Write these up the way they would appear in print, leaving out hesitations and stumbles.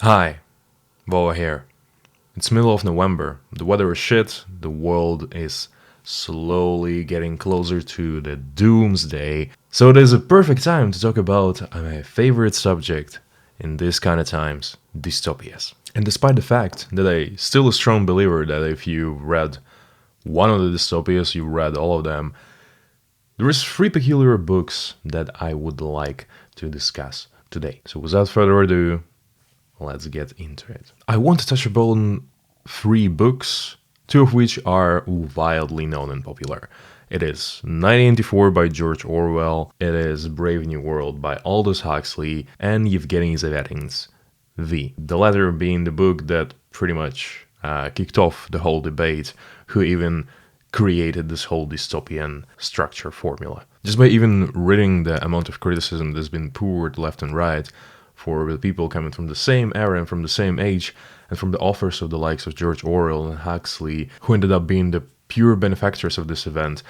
Hi, Voa here. It's middle of November. The weather is shit. The world is slowly getting closer to the doomsday. So it is a perfect time to talk about my favorite subject in this kind of times, dystopias. And despite the fact that I still a strong believer that if you read one of the dystopias, you read all of them, there is three peculiar books that I would like to discuss today. So without further ado, let's get into it. I want to touch upon three books, two of which are wildly known and popular. It is 1984 by George Orwell, it is Brave New World by Aldous Huxley, and Evgeniy Zamyatin's V. The latter being the book that pretty much kicked off the whole debate, who even created this whole dystopian structure formula. Just by even reading the amount of criticism that's been poured left and right, for the people coming from the same era and from the same age, and from the authors of the likes of George Orwell and Huxley, who ended up being the pure benefactors of this event,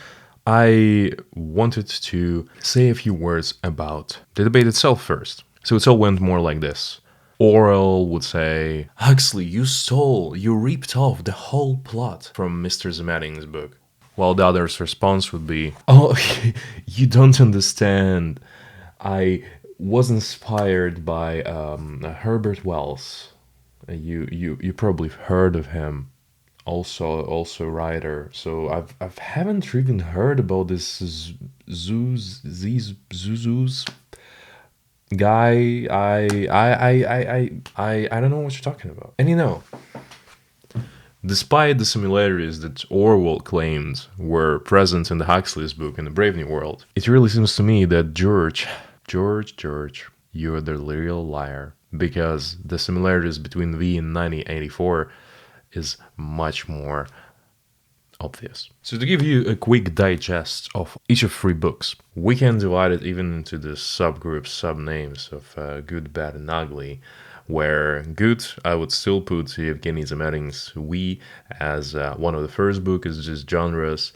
I wanted to say a few words about the debate itself first. So it all went more like this. Orwell would say, Huxley, you stole, you ripped off the whole plot from Mr. Zamyatin's book. While the other's response would be, oh, you don't understand. I was inspired by Herbert Wells. You probably heard of him. Also a writer. So I haven't even heard about this these Zuzus guy. I don't know what you're talking about. And despite the similarities that Orwell claimed were present in the Huxley's book in the Brave New World, it really seems to me that George, you're the real liar. Because the similarities between V and 1984 is much more obvious. So to give you a quick digest of each of three books, we can divide it even into the subgroups, subnames of good, bad, and ugly, where good, I would still put Evgeniy Zamyatin's We as one of the first books, is just genres,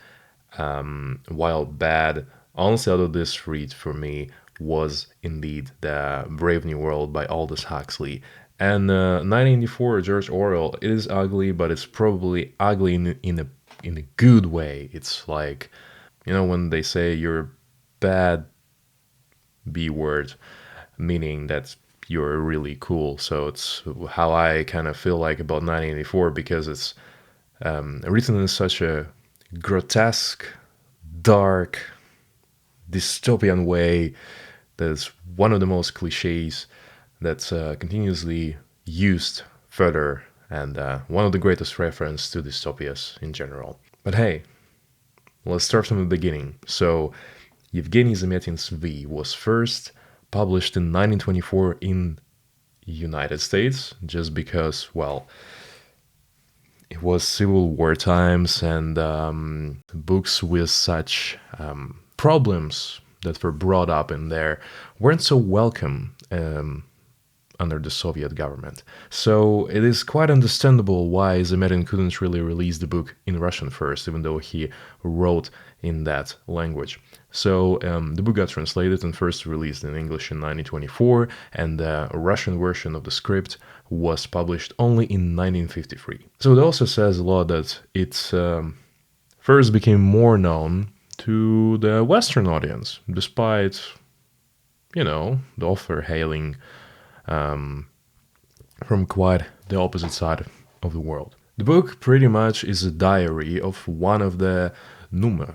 while bad, honestly, out of this three for me, was indeed the Brave New World by Aldous Huxley. And 1984, George Orwell, it is ugly, but it's probably ugly in a good way. It's like, when they say you're bad B word, meaning that you're really cool. So it's how I kind of feel like about 1984, because it's written in such a grotesque, dark, dystopian way that is one of the most cliches that's continuously used further, and one of the greatest reference to dystopias in general. But hey, let's start from the beginning. So Evgeniy Zamyatin's V was first published in 1924 in United States, just because, well, it was Civil War times, and books with such problems that were brought up in there weren't so welcome under the Soviet government. So it is quite understandable why Zamyatin couldn't really release the book in Russian first, even though he wrote in that language. So the book got translated and first released in English in 1924, and the Russian version of the script was published only in 1953. So it also says a lot that it first became more known to the Western audience, despite, the author hailing from quite the opposite side of the world. The book pretty much is a diary of one of the numer,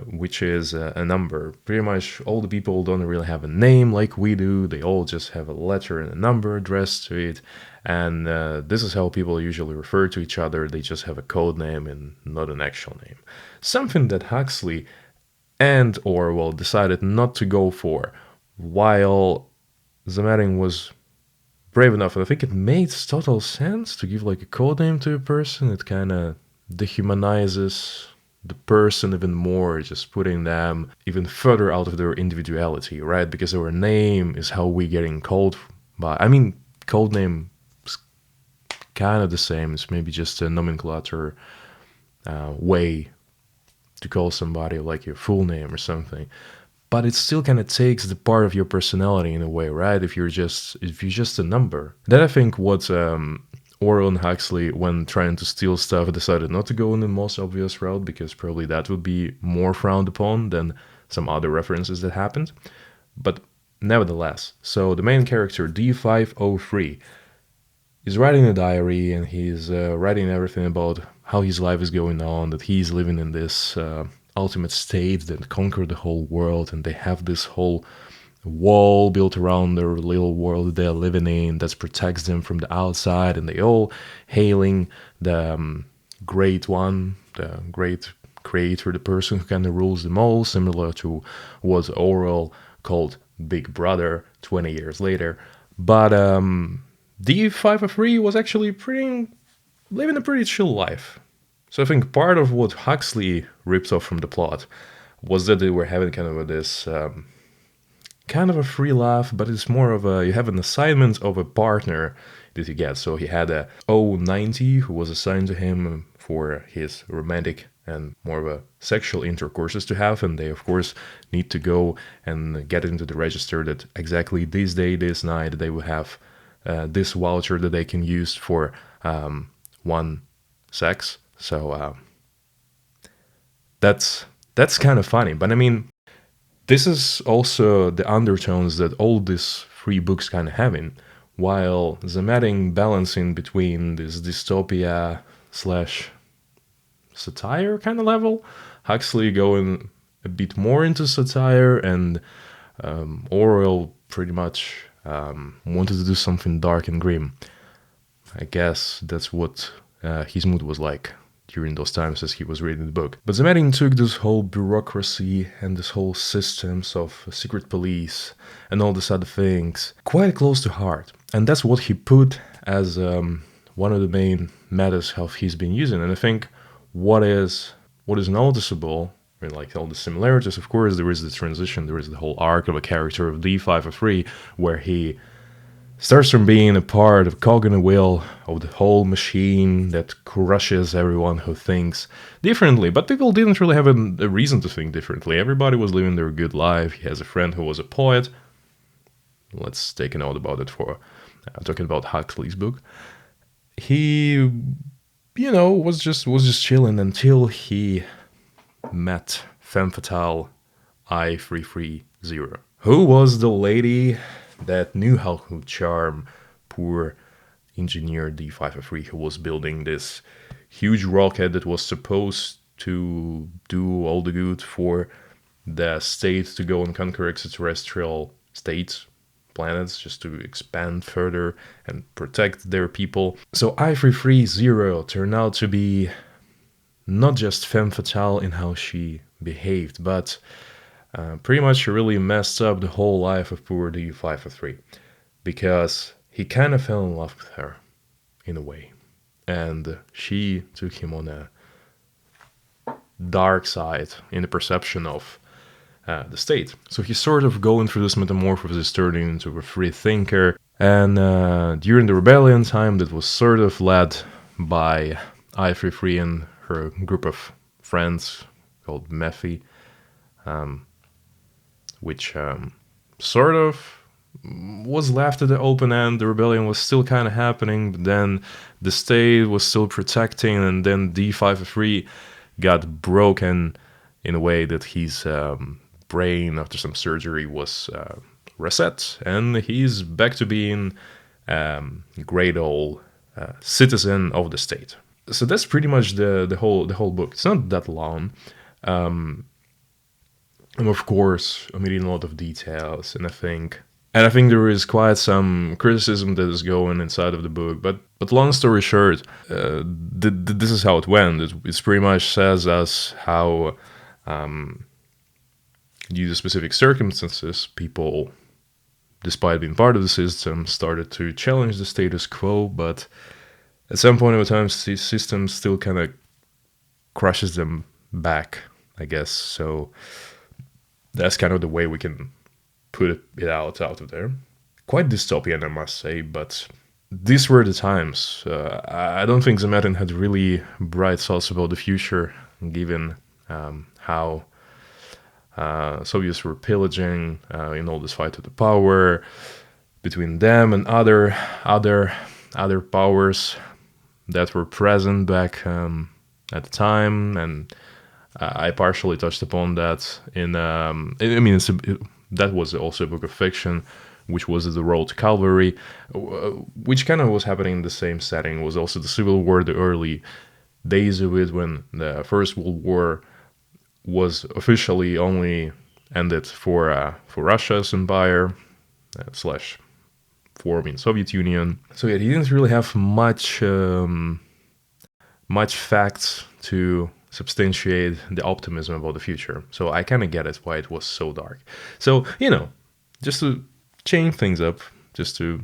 which is a number. Pretty much all the people don't really have a name like we do. They all just have a letter and a number addressed to it. And this is how people usually refer to each other. They just have a code name and not an actual name. Something that Huxley and Orwell decided not to go for, while Zamyatin was brave enough, and I think it makes total sense to give like a code name to a person. It kind of dehumanizes the person even more, just putting them even further out of their individuality, right? Because our name is how we getting called by. I mean, code name is kind of the same. It's maybe just a nomenclature way to call somebody like your full name or something. but it still kind of takes the part of your personality in a way, right? If you're just a number. Then I think what Orwell and Huxley, when trying to steal stuff, decided not to go in the most obvious route, because probably that would be more frowned upon than some other references that happened. But nevertheless, so the main character, D503, is writing a diary, and he's writing everything about how his life is going on, that he's living in this ultimate state that conquered the whole world, and they have this whole wall built around their little world that they're living in that protects them from the outside, and they all hailing the great one, the great creator, the person who kind of rules them all, similar to what Orwell called Big Brother 20 years later. But D503 was actually living a pretty chill life. So I think part of what Huxley ripped off from the plot was that they were having kind of this kind of a free laugh, but it's more of you have an assignment of a partner that you get. So he had a O90 who was assigned to him for his romantic and more of a sexual intercourses to have, and they of course need to go and get into the register that exactly this day, this night, they will have this voucher that they can use for one sex. So that's kind of funny. But I mean, this is also the undertones that all these three books kind of having, while Zamyatin balancing between this dystopia slash satire kind of level, Huxley going a bit more into satire, and Orwell pretty much wanted to do something dark and grim. I guess that's what his mood was like during those times as he was reading the book. But Zamyatin took this whole bureaucracy and this whole systems of secret police and all these other things quite close to heart. And that's what he put as one of the main matters of he's been using. And I think what is noticeable, I mean, like all the similarities, of course, there is the transition, there is the whole arc of a character of D503, where he starts from being a part of cog in a wheel of the whole machine that crushes everyone who thinks differently. But people didn't really have a reason to think differently. Everybody was living their good life. He has a friend who was a poet. Let's take a note about it for talking about Huxley's book. He, was just chilling until he met femme fatale I330, who was the lady that knew how to charm poor engineer D503, who was building this huge rocket that was supposed to do all the good for the state to go and conquer extraterrestrial states, planets, just to expand further and protect their people. So I330 turned out to be not just femme fatale in how she behaved, but pretty much really messed up the whole life of poor D503, because he kind of fell in love with her in a way, and she took him on a dark side in the perception of the state. So he's sort of going through this metamorphosis, turning into a free thinker, and during the rebellion time that was sort of led by I330 and her group of friends called Mephi, which sort of was left at the open end. The rebellion was still kind of happening, but then the state was still protecting, and then D503 got broken in a way that his brain, after some surgery, was reset, and he's back to being a great old citizen of the state. So that's pretty much the whole book. It's not that long. And of course, omitting a lot of details, and I think there is quite some criticism that is going inside of the book. But long story short, this is how it went. It pretty much says us how, due to specific circumstances, people, despite being part of the system, started to challenge the status quo. But at some point in time, the system still kind of crushes them back, I guess. So that's kind of the way we can put it out of there. Quite dystopian, I must say, but these were the times. I don't think Zamyatin had really bright thoughts about the future, given how Soviets were pillaging in all this fight to the power between them and other powers that were present back at the time, and I partially touched upon that in. I mean, that was also a book of fiction, which was The Road to Calvary, which kind of was happening in the same setting. It was also the Civil War, the early days of it, when the First World War was officially only ended for Russia's empire slash forming Soviet Union. So yeah, he didn't really have much facts to substantiate the optimism about the future. So I kind of get it why it was so dark. So, just to change things up, just to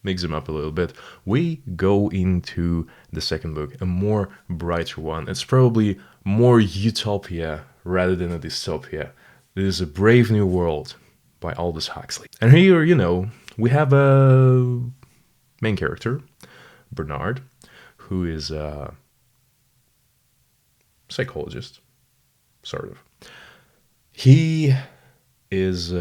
mix them up a little bit, we go into the second book, a more brighter one. It's probably more utopia rather than a dystopia. It is A Brave New World by Aldous Huxley. And here, we have a main character, Bernard, who is a psychologist, sort of. He is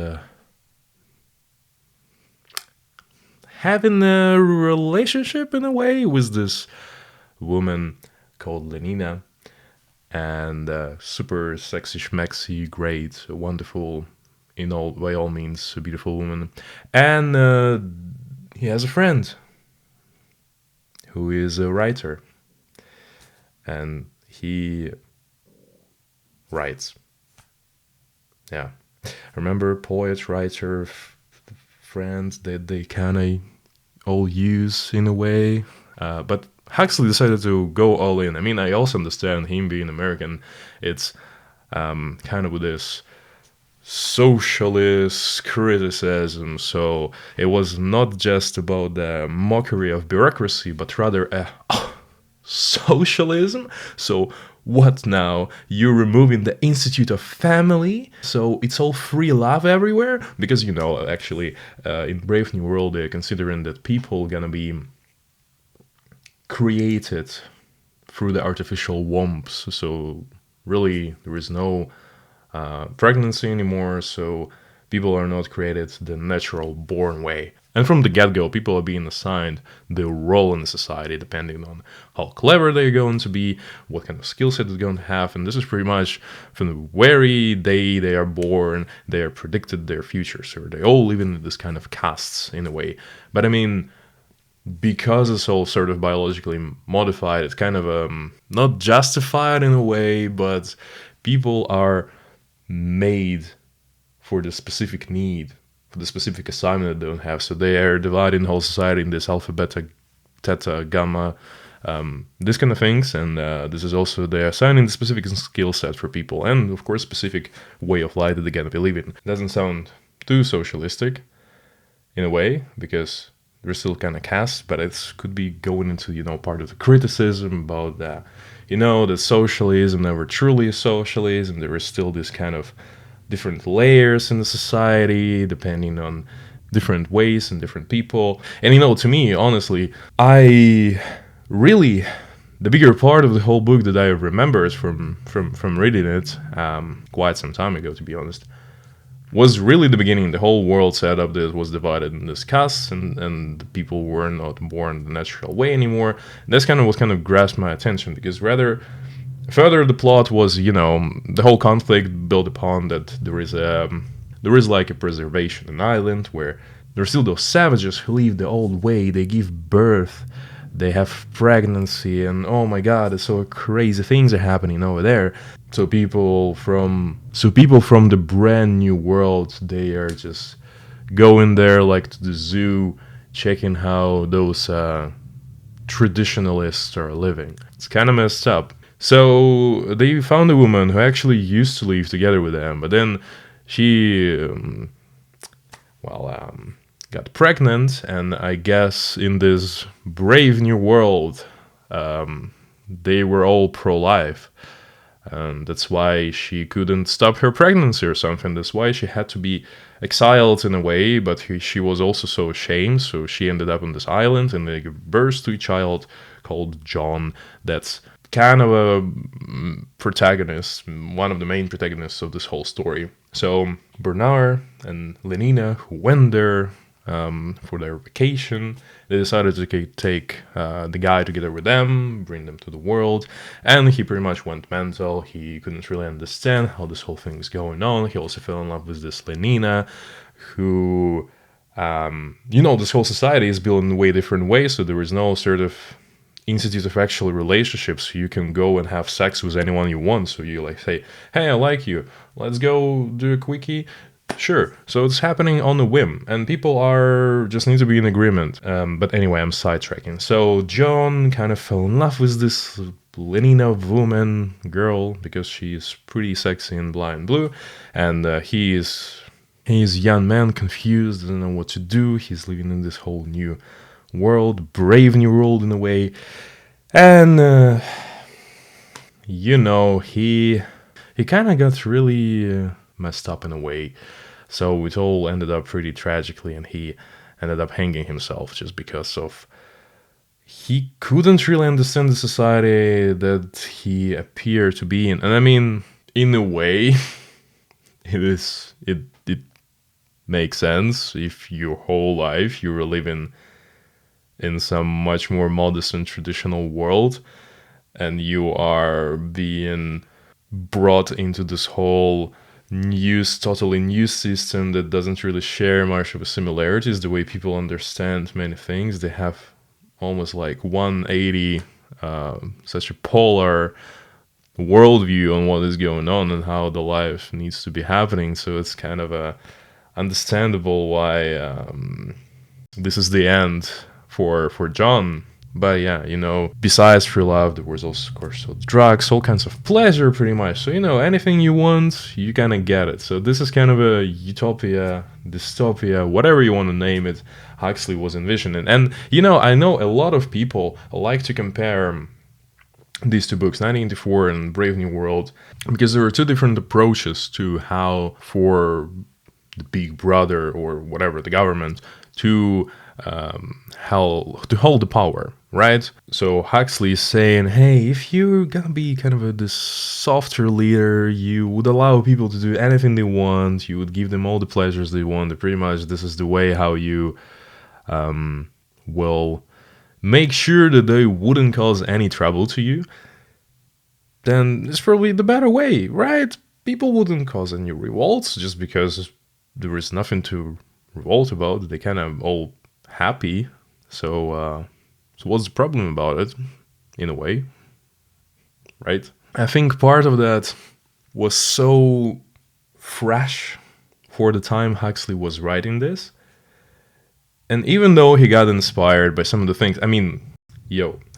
having a relationship in a way with this woman called Lenina, and super sexy schmexy, great, wonderful, by all means, a beautiful woman. And he has a friend who is a writer, and he writes. Yeah, remember poet, writer, friends that they kind of all use in a way, but Huxley decided to go all in. I mean, I also understand him being American. It's kind of with this socialist criticism, so it was not just about the mockery of bureaucracy, but rather socialism. So what now? You're removing the institute of family, so it's all free love everywhere? Because, actually, in Brave New World, they're considering that people gonna be created through the artificial wombs. So really, there is no pregnancy anymore, so people are not created the natural born way. And from the get-go, people are being assigned their role in the society depending on how clever they're going to be, what kind of skill set they're going to have, and this is pretty much from the very day they are born, they are predicted their future. So they all live in this kind of castes in a way. But I mean, because it's all sort of biologically modified, it's kind of not justified in a way, but people are made for the specific need, for the specific assignment that they don't have. So they are dividing the whole society in this alpha, beta, theta, gamma, this kind of things. And this is also they're assigning the specific skill set for people, and of course specific way of life that they're gonna believe in. It doesn't sound too socialistic in a way, because they're still kind of cast, but it could be going into, part of the criticism about that, that socialism never truly is socialism. There is still this kind of different layers in the society, depending on different ways and different people. And, to me, honestly, the bigger part of the whole book that I remember is from reading it quite some time ago, to be honest, was really the beginning. The whole world setup that was divided in this castes, and the people were not born the natural way anymore. That's kind of what kind of grasped my attention, because rather further the plot was, the whole conflict built upon that there is like a preservation, an island where there are still those savages who live the old way. They give birth, they have pregnancy, and oh my god, it's so crazy things are happening over there. So people from the brand new world, they are just going there like to the zoo, checking how those traditionalists are living. It's kind of messed up. So they found a woman who actually used to live together with them, but then she, got pregnant, and I guess in this brave new world, they were all pro-life. And that's why she couldn't stop her pregnancy or something. That's why she had to be exiled in a way, but she was also so ashamed, so she ended up on this island, and they gave birth to a child called John. That's kind of a protagonist, one of the main protagonists of this whole story. So Bernard and Lenina, who went there for their vacation, they decided to take the guy together with them, bring them to the world, and he pretty much went mental. He couldn't really understand how this whole thing is going on. He also fell in love with this Lenina, who, this whole society is built in a way different way, so there is no sort of institute of actual relationships. You can go and have sex with anyone you want. So you like say, hey, I like you, let's go do a quickie. Sure. So it's happening on a whim, and people are just need to be in agreement. But anyway, I'm sidetracking. So John kind of fell in love with this Lenina woman girl because she's pretty sexy in blind blue, and he's a young man, confused, doesn't know what to do. He's living in this whole new world, brave new world in a way, and he kind of got really messed up in a way. So it all ended up pretty tragically, and he ended up hanging himself just because of he couldn't really understand the society that he appeared to be in. And I mean, in a way, it makes sense if your whole life you were living in some much more modest and traditional world, and you are being brought into this whole totally new system that doesn't really share much of a similarities. The way people understand many things, they have almost like 180, such a polar worldview on what is going on and how the life needs to be happening. So it's kind of understandable why this is the end for John. But yeah, besides free love, there was also, of course, drugs, all kinds of pleasure, pretty much. So, anything you want, you kind of get it. So this is kind of a utopia, dystopia, whatever you want to name it, Huxley was envisioning. And, I know a lot of people like to compare these two books, 1984 and Brave New World, because there are two different approaches to how for the big brother or whatever, the government, to hold the power, right? So Huxley is saying, hey, if you're gonna be kind of this softer leader, you would allow people to do anything they want, you would give them all the pleasures they want, and pretty much this is the way how you will make sure that they wouldn't cause any trouble to you, then it's probably the better way, right? People wouldn't cause any revolts just because there is nothing to revolt about. They kind of all happy. So what's the problem about it, in a way, right? I think part of that was so fresh for the time Huxley was writing this. And even though he got inspired by some of the things, I mean,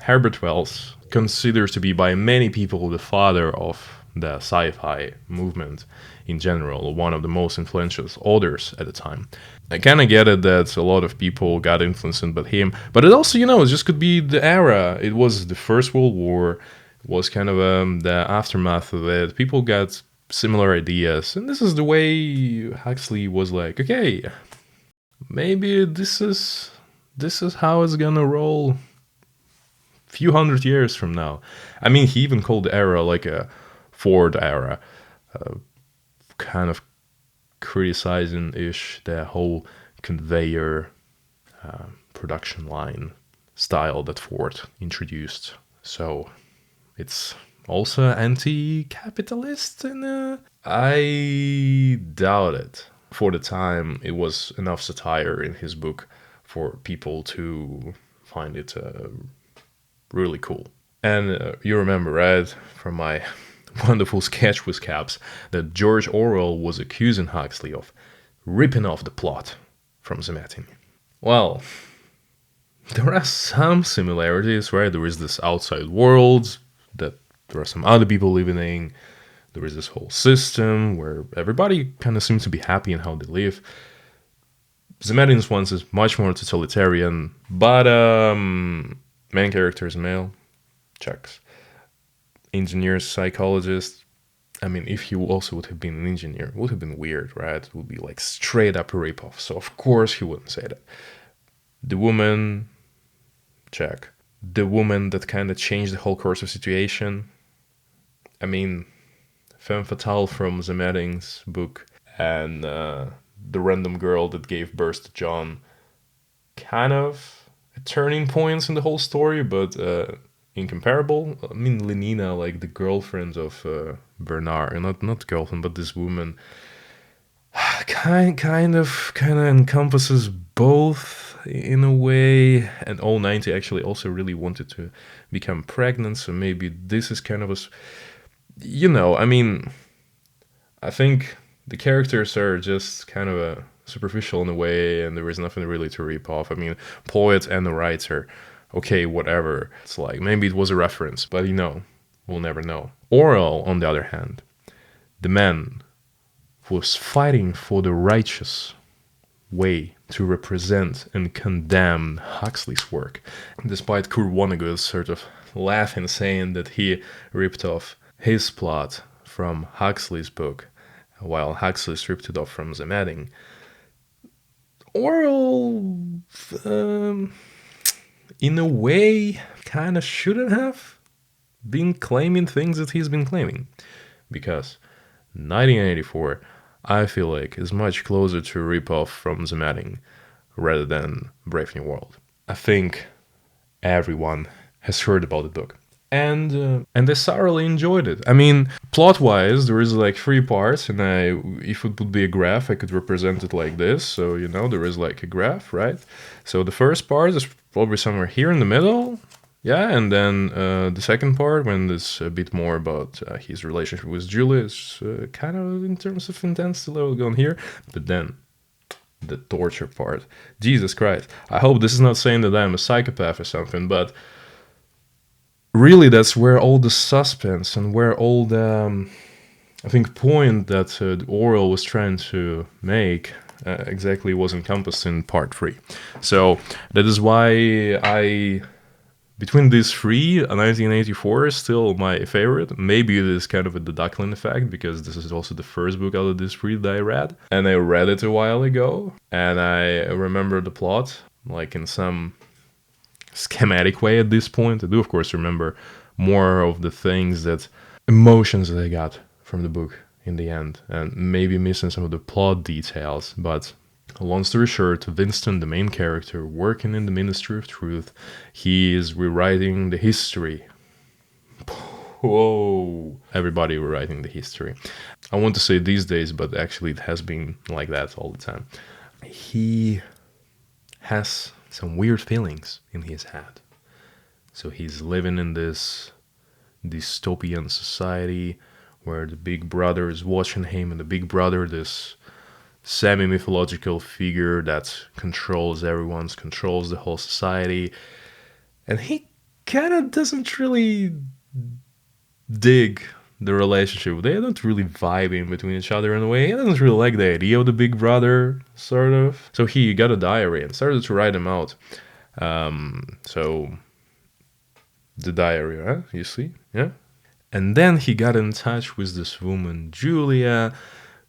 Herbert Wells, considered to be by many people the father of the sci-fi movement in general, one of the most influential authors at the time. I kind of get it that a lot of people got influenced by him, but it also, it just could be the era. It was the First World War, it was kind of the aftermath of it. People got similar ideas, and this is the way Huxley was like, okay, maybe this is how it's gonna roll few hundred years from now. I mean, he even called the era like a Ford era, kind of criticizing-ish the whole conveyor production line style that Ford introduced. So it's also anti-capitalist I doubt it. For the time, it was enough satire in his book for people to find it really cool. And you remember, right, from my wonderful sketch with caps, that George Orwell was accusing Huxley of ripping off the plot from Zamyatin. Well, there are some similarities, right? There is this outside world that there are some other people living in. There is this whole system where everybody kind of seems to be happy in how they live. Zamyatin's one is much more totalitarian, but main character is male. Checks. Engineer, psychologist. I mean, if he also would have been an engineer, it would have been weird, right? It would be like straight up a ripoff. So of course he wouldn't say that. The woman, check. The woman that kind of changed the whole course of situation. I mean, femme fatale from Zamyatin's book. and the random girl that gave birth to John, kind of turning points in the whole story, but incomparable. I mean, Lenina, like the girlfriend of Bernard, not girlfriend, but this woman, kind of encompasses both in a way. And all 90 actually also really wanted to become pregnant, so maybe this is kind of I mean, I think the characters are just kind of a superficial in a way, and there is nothing really to rip off. I mean, poet and the writer, okay, whatever. It's like maybe it was a reference, but we'll never know. Orwell, on the other hand, the man was fighting for the righteous way to represent and condemn Huxley's work, despite Kurt Vonnegut's sort of laughing, saying that he ripped off his plot from Huxley's book, while Huxley stripped it off from Zamyatin. Orwell, in a way, kind of shouldn't have been claiming things that he's been claiming, because 1984, I feel like, is much closer to a ripoff from Zamyatin rather than Brave New World. I think everyone has heard about the book, and they thoroughly enjoyed it. I mean, plot-wise, there is like 3 parts, and if it would be a graph, I could represent it like this. So there is like a graph, right? So the first part is probably somewhere here in the middle. Yeah, and then the second part, when there's a bit more about his relationship with Julie, is kind of in terms of intensity level going here. But then the torture part, Jesus Christ! I hope this is not saying that I'm a psychopath or something, but really that's where all the suspense and where all the I think point that Orwell was trying to make exactly was encompassed in part 3. So that is why between these 3, 1984 is still my favorite. Maybe it is kind of a deducting effect, because this is also the first book out of this 3 that I read. And I read it a while ago, and I remember the plot, like in some schematic way at this point. I do, of course, remember more of the things emotions that I got from the book in the end, and maybe missing some of the plot details, but long story short, Winston, the main character, working in the Ministry of Truth, he is rewriting the history. Whoa! Everybody rewriting the history. I want to say these days, but actually it has been like that all the time. He has some weird feelings in his head. So he's living in this dystopian society where the big brother is watching him, and the big brother, this semi-mythological figure that controls the whole society. And he kind of doesn't really dig the relationship. They don't really vibe in between each other in a way. He doesn't really like the idea of the big brother, sort of. So he got a diary and started to write them out. So the diary, huh? You see? Yeah? And then he got in touch with this woman, Julia,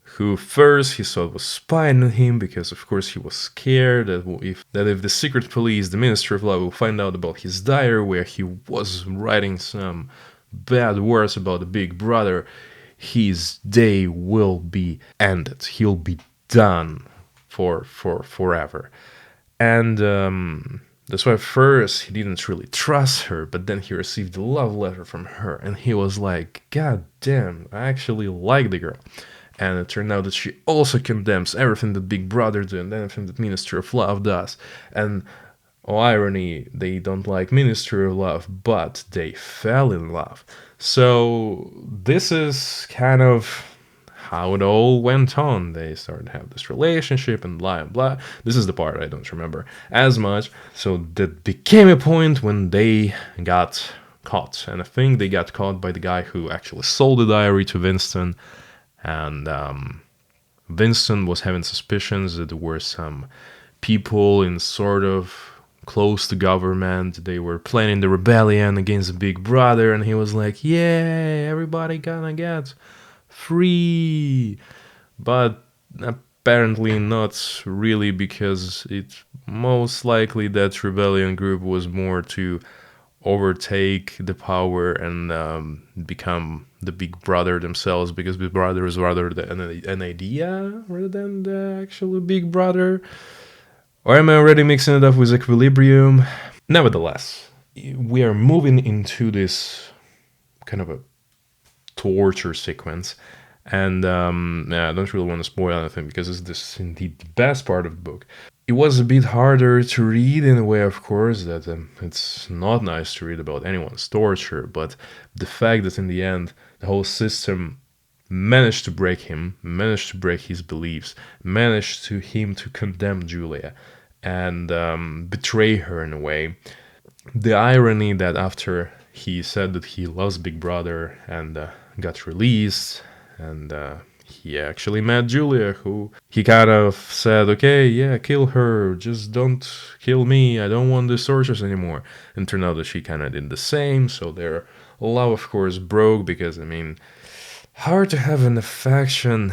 who first he thought was spying on him, because of course he was scared that if the secret police, the Ministry of Law, will find out about his diary where he was writing some bad words about the big brother, his day will be ended. He'll be done for forever. And that's why at first he didn't really trust her, but then he received a love letter from her, and he was like, God damn, I actually like the girl. And it turned out that she also condemns everything that Big Brother did and everything that Ministry of Love does. And, oh irony, they don't like Ministry of Love, but they fell in love. So this is kind of how it all went on. They started to have this relationship and blah and blah. This is the part I don't remember as much. So that became a point when they got caught. And I think they got caught by the guy who actually sold the diary to Winston. And Winston was having suspicions that there were some people in sort of close to government. They were planning the rebellion against the Big Brother, and he was like, "Yeah, everybody gonna get free." But apparently not really, because it's most likely that rebellion group was more to overtake the power and become the big brother themselves, because big brother is rather an idea rather than the actual big brother. Or am I already mixing it up with equilibrium? Nevertheless, we are moving into this kind of a torture sequence. And I don't really want to spoil anything, because this is indeed the best part of the book. It was a bit harder to read in a way, of course, that it's not nice to read about anyone's torture, but the fact that in the end, the whole system managed to break him, managed to break his beliefs, managed to him to condemn Julia and betray her in a way. The irony that after he said that he loves Big Brother and got released, and he actually met Julia, who he kind of said, okay, yeah, kill her, just don't kill me, I don't want the tortures anymore. And turned out that she kind of did the same, so their love, of course, broke, because, I mean, hard to have an affection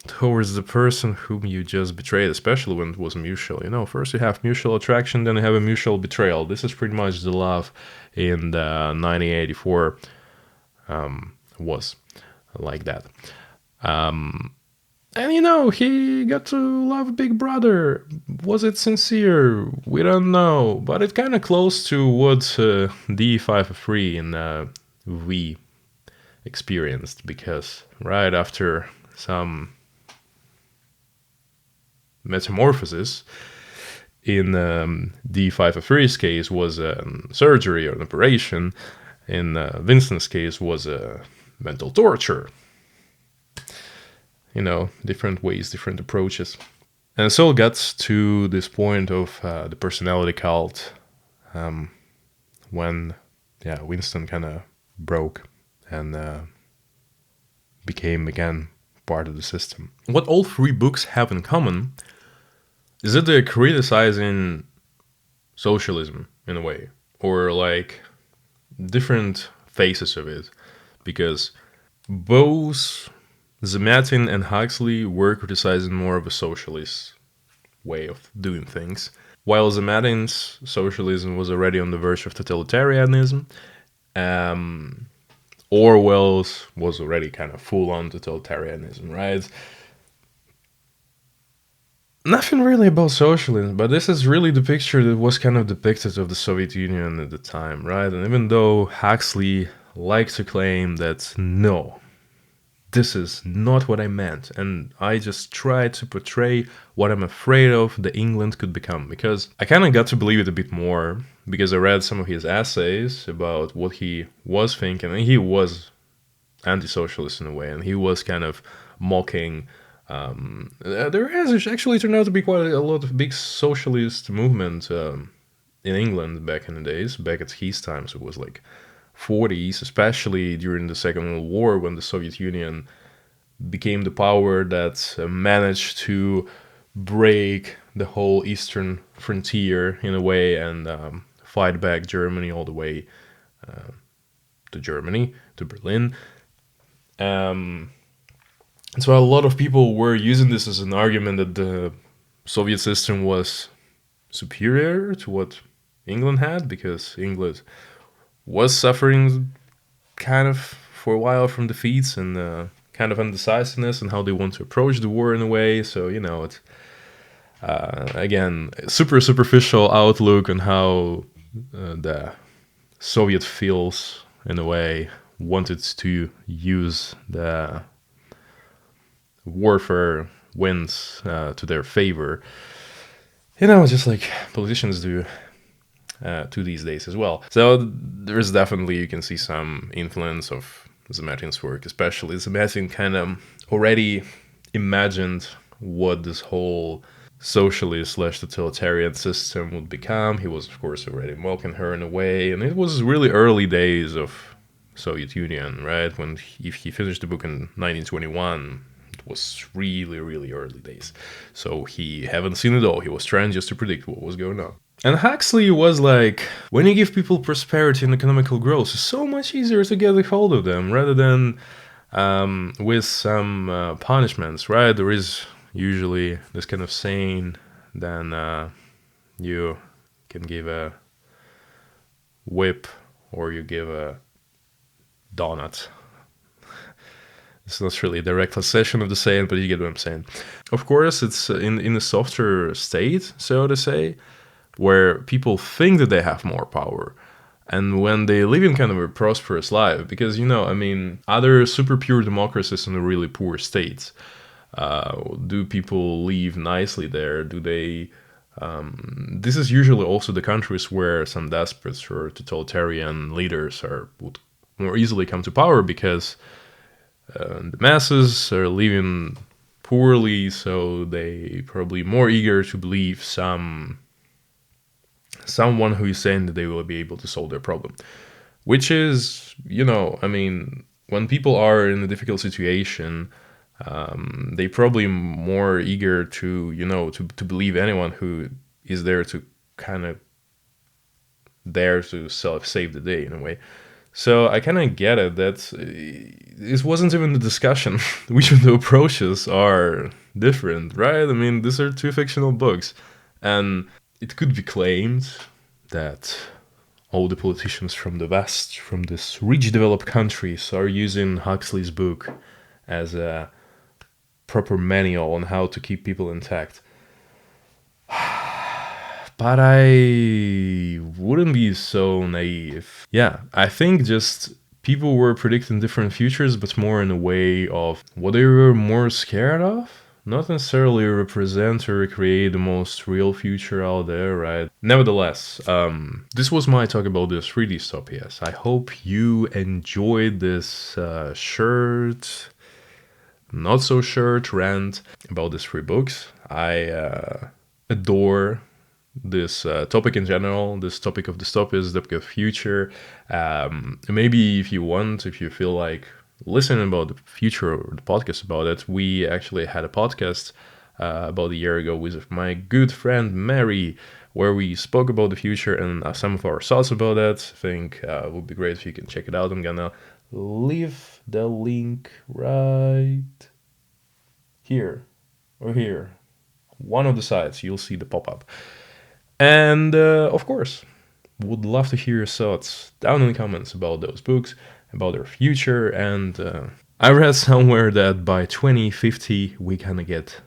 towards the person whom you just betrayed, especially when it was mutual. You know, first you have mutual attraction, then you have a mutual betrayal. This is pretty much the love in the 1984 was like that. And you know, he got to love Big Brother. Was it sincere? We don't know. But it's kind of close to what D5 in We experienced, because right after some metamorphosis in D5's case was a surgery or an operation. In Vincent's case was a mental torture. You know, different ways, different approaches. And so it gets to this point of the personality cult, when Winston kind of broke and became again part of the system. What all three books have in common is that they're criticizing socialism in a way, or like different phases of it, because both Zamyatin and Huxley were criticizing more of a socialist way of doing things, while Zamyatin's socialism was already on the verge of totalitarianism. Orwell's was already kind of full-on totalitarianism, right? Nothing really about socialism, but this is really the picture that was kind of depicted of the Soviet Union at the time, right? And even though Huxley liked to claim that, no, this is not what I meant, and I just tried to portray what I'm afraid of that England could become, because I kind of got to believe it a bit more, because I read some of his essays about what he was thinking, and he was anti-socialist in a way, and he was kind of mocking. There has actually turned out to be quite a lot of big socialist movement in England back in the days, back at his times. It was like 40s, especially during the Second World War, when the Soviet Union became the power that managed to break the whole eastern frontier in a way and fight back Germany all the way to Germany, to Berlin. So a lot of people were using this as an argument that the Soviet system was superior to what England had, because England was suffering kind of for a while from defeats and kind of indecisiveness and how they want to approach the war in a way. So, you know, it's, again, super superficial outlook on how the Soviet feels in a way, wanted to use the warfare wins to their favor. You know, just like politicians do to these days as well. So there's definitely, you can see some influence of Zamyatin's work, especially Zamyatin kind of already imagined what this whole socialist / totalitarian system would become. He was, of course, already mocking her in a way, and it was really early days of Soviet Union, right? When he finished the book in 1921, it was really, really early days. So he haven't seen it all. He was trying just to predict what was going on. And Huxley was like, when you give people prosperity and economical growth, it's so much easier to get a hold of them rather than with some punishments, right? There is usually this kind of saying, then you can give a whip or you give a donut. It's not really a direct translation of the saying, but you get what I'm saying. Of course, it's in a softer state, so to say, where people think that they have more power. And when they live in kind of a prosperous life, because, other super pure democracies in the really poor states, do people live nicely there? Do they... this is usually also the countries where some despots or totalitarian leaders would more easily come to power because the masses are living poorly, so they probably more eager to believe someone who is saying that they will be able to solve their problem. Which is, when people are in a difficult situation, they probably more eager to believe anyone who is there to kind of there to save the day in a way. So I kind of get it that this wasn't even the discussion. Which of the approaches are different, right? These are two fictional books. And it could be claimed that all the politicians from the West, from these rich developed countries, are using Huxley's book as a proper manual on how to keep people intact. But I wouldn't be so naive. Yeah, I think just people were predicting different futures, but more in a way of what they were more scared of. Not necessarily represent or recreate the most real future out there, right? Nevertheless, this was my talk about the 3 dystopias. I hope you enjoyed this short, not so short rant about these 3 books. I adore this topic in general, this topic of dystopias, the topic of future. Maybe if you feel like listening about the future or the podcast about it, we actually had a podcast about a year ago with my good friend Mary, where we spoke about the future and some of our thoughts about that. I think it would be great if you can check it out. I'm gonna leave the link right here or here. One of the sides, you'll see the pop-up. And of course, would love to hear your thoughts down in the comments about those books, about their future. And I read somewhere that by 2050 we kind of get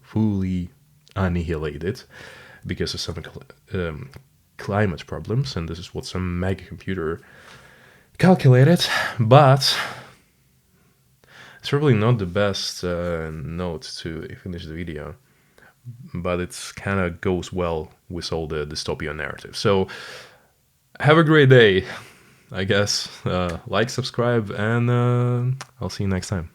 fully annihilated because of some climate problems, and this is what some mega computer calculated. But it's probably not the best note to finish the video, but it kind of goes well with all the dystopian narrative. So have a great day, I guess. Like, subscribe, and I'll see you next time.